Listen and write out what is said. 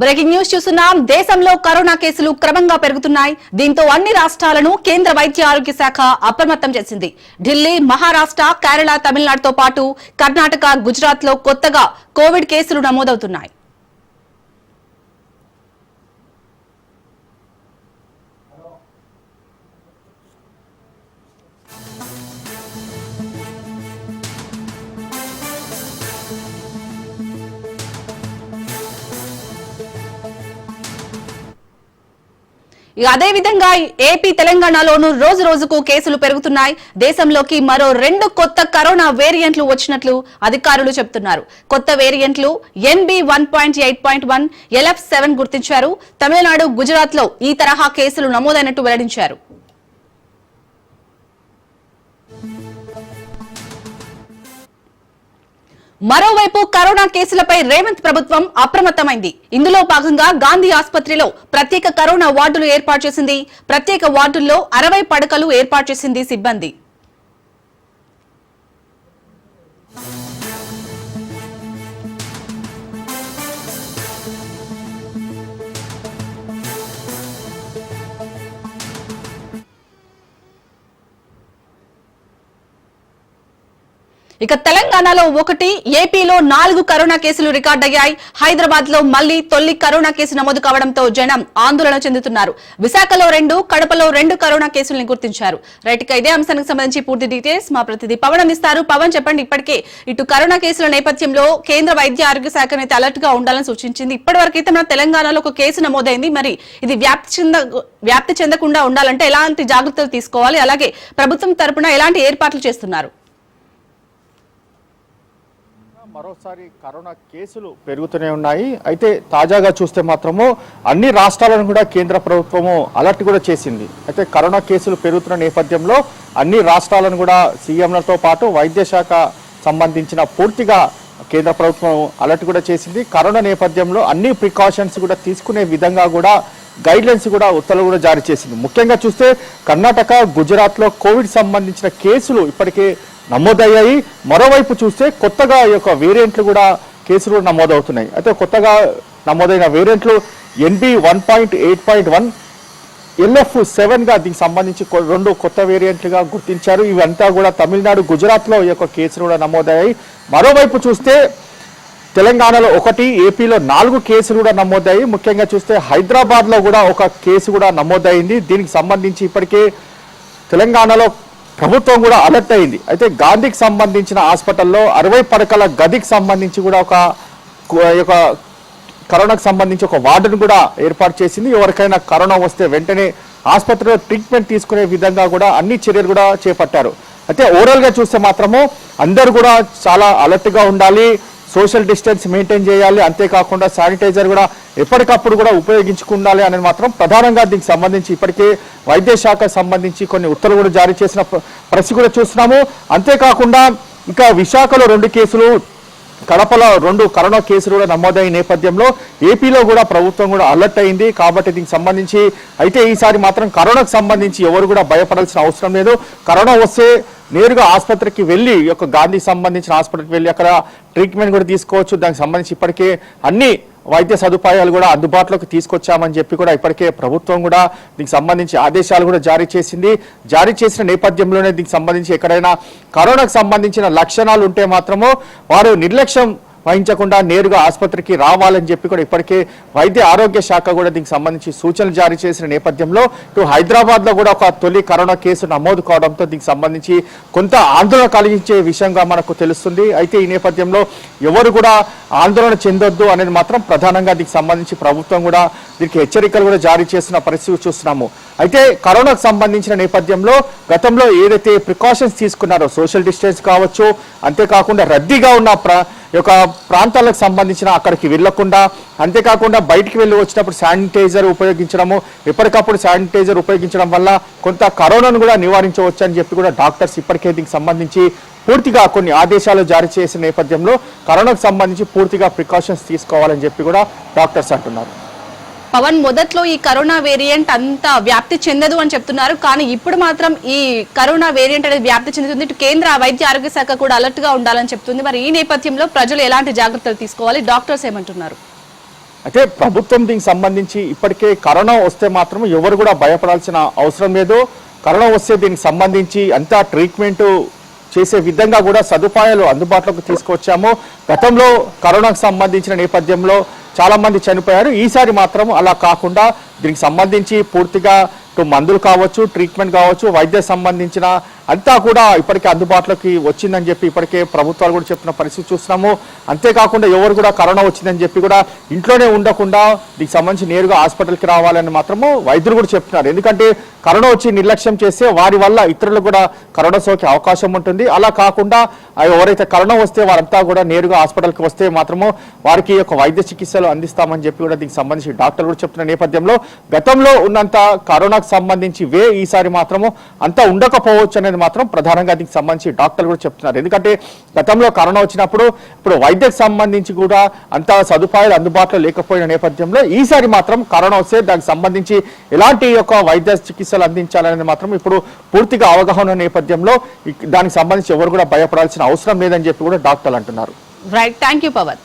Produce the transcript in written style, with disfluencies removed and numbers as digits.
Breaking news చూస్తున్నాం. దేశంలో corona కేసులు క్రమంగా పెరుగుతున్నాయి. దీంతో అన్ని రాష్ట్రాలను కేంద్ర వైద్య ఆరోగ్య శాఖ అప్రమత్తం చేసింది. ఢిల్లీ, మహారాష్ట్ర, కేరళ, తమిళనాడుతో పాటు కర్ణాటక, గుజరాత్ లో కొత్తగా కోవిడ్ కేసులు నమోదవుతున్నాయి. అదే విధంగా ఏపీ, తెలంగాణలోనూ రోజు రోజుకు కేసులు పెరుగుతున్నాయి. దేశంలోకి మరో 2 కొత్త కరోనా వేరియంట్లు వచ్చినట్లు అధికారులు చెబుతున్నారు. కొత్త వేరియంట్లు NB1.8.1, LF7 గుర్తించారు. తమిళనాడు, గుజరాత్ లో ఈ తరహా కేసులు నమోదైనట్టు వెల్లడించారు. మరోవైపు కరోనా కేసులపై రేవంత్ ప్రభుత్వం అప్రమత్తమైంది. ఇందులో భాగంగా గాంధీ ఆసుపత్రిలో ప్రత్యేక కరోనా వార్డులు ఏర్పాటు చేసింది. ప్రత్యేక వార్డుల్లో 60 పడకలు ఏర్పాటు చేసింది సిబ్బంది. ఇక తెలంగాణలో 1, ఏపీలో 4 కరోనా కేసులు రికార్డయ్యాయి. హైదరాబాద్ లో మళ్లీ తొలి కరోనా కేసు నమోదు కావడంతో జనం ఆందోళన చెందుతున్నారు. విశాఖలో 2, కడపలో 2 కరోనా కేసులను గుర్తించారు. రైట్ గా ఇదే అంశానికి సంబంధించి పూర్తి డీటెయిల్స్ మా ప్రతినిధి పవన్ అందిస్తారు. పవన్, చెప్పండి, ఇప్పటికే ఇటు కరోనా కేసుల నేపథ్యంలో కేంద్ర వైద్య ఆరోగ్య శాఖ అయితే అలర్ట్ గా ఉండాలని సూచించింది. ఇప్పటివరకైతే మన తెలంగాణలో ఒక కేసు నమోదైంది. మరి ఇది వ్యాప్తి చెందకుండా ఉండాలంటే ఎలాంటి జాగ్రత్తలు తీసుకోవాలి? అలాగే ప్రభుత్వం తరపున ఎలాంటి ఏర్పాట్లు చేస్తున్నారు? మరోసారి కరోనా కేసులు పెరుగుతూనే ఉన్నాయి. అయితే తాజాగా చూస్తే మాత్రము అన్ని రాష్ట్రాలను కూడా కేంద్ర ప్రభుత్వము అలర్ట్ కూడా చేసింది. అయితే కరోనా కేసులు పెరుగుతున్న నేపథ్యంలో అన్ని రాష్ట్రాలను కూడా సీఎంలతో పాటు వైద్య శాఖ సంబంధించిన పూర్తిగా కేంద్ర ప్రభుత్వం అలర్ట్ కూడా చేసింది. కరోనా నేపథ్యంలో అన్ని ప్రికాషన్స్ కూడా తీసుకునే విధంగా కూడా గైడ్లైన్స్ కూడా ఉత్తర్వులు కూడా జారీ చేసింది. ముఖ్యంగా చూస్తే కర్ణాటక, గుజరాత్లో కోవిడ్ సంబంధించిన కేసులు ఇప్పటికే నమోదయ్యాయి. మరోవైపు చూస్తే కొత్తగా ఈ యొక్క వేరియంట్లు కూడా కేసులు నమోదవుతున్నాయి. అయితే కొత్తగా నమోదైన వేరియంట్లు NB1.8.1, LF7 గా దీనికి సంబంధించి 2 కొత్త వేరియంట్లుగా గుర్తించారు. ఇవంతా కూడా తమిళనాడు, గుజరాత్లో ఈ యొక్క కేసులు కూడా నమోదయ్యాయి. మరోవైపు చూస్తే తెలంగాణలో 1, ఏపీలో 4 కేసులు కూడా నమోదయ్యాయి. ముఖ్యంగా చూస్తే హైదరాబాద్లో కూడా ఒక కేసు కూడా నమోదైంది. దీనికి సంబంధించి ఇప్పటికే తెలంగాణలో ప్రభుత్వం కూడా అలర్ట్ అయింది. అయితే గాంధీకి సంబంధించిన హాస్పిటల్లో 60 పడకల గదికి సంబంధించి కూడా ఒక కరోనాకు సంబంధించి ఒక వార్డును కూడా ఏర్పాటు చేసింది. ఎవరికైనా కరోనా వస్తే వెంటనే ఆసుపత్రిలో ట్రీట్మెంట్ తీసుకునే విధంగా కూడా అన్ని చర్యలు కూడా చేపట్టారు. అయితే ఓవరాల్గా చూస్తే మాత్రము అందరూ కూడా చాలా అలర్ట్గా ఉండాలి, సోషల్ డిస్టెన్స్ మెయింటైన్ చేయాలి, అంతేకాకుండా శానిటైజర్ కూడా ఎప్పటికప్పుడు కూడా ఉపయోగించుకుండాలి అనేది మాత్రం ప్రధానంగా దీనికి సంబంధించి ఇప్పటికే వైద్య శాఖకు సంబంధించి కొన్ని ఉత్తర్వులు కూడా జారీ చేసిన పరిస్థితి కూడా చూస్తున్నాము. అంతేకాకుండా ఇంకా విశాఖలో 2 కేసులు, కడపలో 2 కరోనా కేసులు కూడా నమోదైన నేపథ్యంలో ఏపీలో కూడా ప్రభుత్వం కూడా అలర్ట్ అయింది. కాబట్టి దీనికి సంబంధించి అయితే ఈసారి మాత్రం కరోనాకు సంబంధించి ఎవరు కూడా భయపడాల్సిన అవసరం లేదు. కరోనా వస్తే నేరుగా ఆసుపత్రికి వెళ్ళి యొక్క గాంధీకి సంబంధించిన హాస్పిటల్కి వెళ్ళి అక్కడ ట్రీట్మెంట్ కూడా తీసుకోవచ్చు. దానికి సంబంధించి ఇప్పటికే అన్ని వైద్య సదుపాయాలు కూడా అందుబాటులోకి తీసుకొచ్చామని చెప్పి కూడా ఇప్పటికే ప్రభుత్వం కూడా దీనికి సంబంధించి ఆదేశాలు కూడా జారీ చేసింది. జారీ చేసిన నేపథ్యంలోనే దీనికి సంబంధించి ఎక్కడైనా కరోనాకు సంబంధించిన లక్షణాలు ఉంటే మాత్రమో వారు నిర్లక్ష్యం వహించకుండా నేరుగా ఆసుపత్రికి రావాలని చెప్పి కూడా ఇప్పటికే వైద్య ఆరోగ్య శాఖ కూడా దీనికి సంబంధించి సూచనలు జారీ చేసిన నేపథ్యంలో ఇటు హైదరాబాద్లో కూడా ఒక తొలి కరోనా కేసు నమోదు కావడంతో దీనికి సంబంధించి కొంత ఆందోళన కలిగించే విషయంగా మనకు తెలుస్తుంది. అయితే ఈ నేపథ్యంలో ఎవరు కూడా ఆందోళన చెందొద్దు అనేది మాత్రం ప్రధానంగా దీనికి సంబంధించి ప్రభుత్వం కూడా దీనికి హెచ్చరికలు కూడా జారీ చేస్తున్న పరిస్థితి చూస్తున్నాము. అయితే కరోనాకు సంబంధించిన నేపథ్యంలో గతంలో ఏదైతే ప్రికాషన్స్ తీసుకున్నారో సోషల్ డిస్టెన్స్ కావచ్చు, అంతేకాకుండా రద్దీగా ఉన్న యొక్క ప్రాంతాలకు సంబంధించిన అక్కడికి వెళ్లకుండా, అంతేకాకుండా బయటికి వెళ్ళి వచ్చినప్పుడు శానిటైజర్ ఉపయోగించడము, ఎప్పటికప్పుడు శానిటైజర్ ఉపయోగించడం వల్ల కొంత కరోనాను కూడా నివారించవచ్చు అని చెప్పి కూడా డాక్టర్స్ ఇప్పటికే దీనికి సంబంధించి పూర్తిగా కొన్ని ఆదేశాలు జారీ చేసిన నేపథ్యంలో కరోనాకు సంబంధించి పూర్తిగా ప్రికాషన్స్ తీసుకోవాలని చెప్పి కూడా డాక్టర్స్ అంటున్నారు. పవన్, మొదట్లో ఈ కరోనా వేరియంట్ అంత వ్యాప్తి చెందదు అని చెప్తున్నారు. కానీ ఇప్పుడు మాత్రం ఈ కరోనా వేరియంట్ అనేది వ్యాప్తి చెందుతుంది. ఇటు కేంద్ర వైద్య ఆరోగ్య శాఖ కూడా అలర్ట్ గా ఉండాలని చెప్తుంది. మరి ఈ నేపథ్యంలో ప్రజలు ఎలాంటి జాగ్రత్తలు తీసుకోవాలి? డాక్టర్స్ ఏమంటున్నారు? అయితే ప్రభుత్వం దీనికి సంబంధించి ఇప్పటికే కరోనా వస్తే మాత్రం ఎవరు కూడా భయపడాల్సిన అవసరం లేదు. కరోనా వస్తే దీనికి సంబంధించి అంతా ట్రీట్మెంట్ చేసే విధంగా కూడా సదుపాయాలు అందుబాటులోకి తీసుకొచ్చాము. గతంలో కరోనాకు సంబంధించిన నేపథ్యంలో చాలా మంది చనిపోయారు. ఈసారి మాత్రం అలా కాకుండా దీనికి సంబంధించి పూర్తిగా మందులు కావచ్చు, ట్రీట్మెంట్ కావచ్చు, వైద్య సంబంధించిన అంతా కూడా ఇప్పటికే అందుబాటులోకి వచ్చిందని చెప్పి ఇప్పటికే ప్రభుత్వాలు కూడా చెప్తున్న పరిస్థితి చూస్తున్నాము. అంతేకాకుండా ఎవరు కూడా కరోనా వచ్చిందని చెప్పి కూడా ఇంట్లోనే ఉండకుండా దీనికి సంబంధించి నేరుగా హాస్పిటల్కి రావాలని మాత్రము వైద్యులు కూడా చెప్తున్నారు. ఎందుకంటే కరోనా వచ్చి నిర్లక్ష్యం చేస్తే వారి వల్ల ఇతరులకు కూడా కరోనా సోకే అవకాశం ఉంటుంది. అలా కాకుండా ఎవరైతే కరోనా వస్తే వారంతా కూడా నేరుగా హాస్పిటల్కి వస్తే మాత్రము వారికి యొక్క వైద్య చికిత్సలు అందిస్తామని చెప్పి కూడా దీనికి సంబంధించి డాక్టర్లు కూడా చెప్తున్న నేపథ్యంలో గతంలో ఉన్నంత కరోనాకు సంబంధించి ఈసారి మాత్రము అంతా ఉండకపోవచ్చు అనేది మాత్రం ప్రధానంగా దీనికి సంబంధించి డాక్టర్లు కూడా చెప్తున్నారు. ఎందుకంటే గతంలో కరోనా వచ్చినప్పుడు ఇప్పుడు వైద్యకు సంబంధించి కూడా అంత సదుపాయాలు అందుబాటులో లేకపోయిన నేపథ్యంలో ఈసారి మాత్రం కరోనా వస్తే దానికి సంబంధించి ఎలాంటి యొక్క వైద్య చికిత్సలు అందించాలనేది మాత్రం ఇప్పుడు పూర్తిగా అవగాహన నేపథ్యంలో దానికి సంబంధించి ఎవరు కూడా భయపడాల్సిన అవసరం లేదని చెప్పి కూడా డాక్టర్లు అంటున్నారు. Right, thank you Pawan.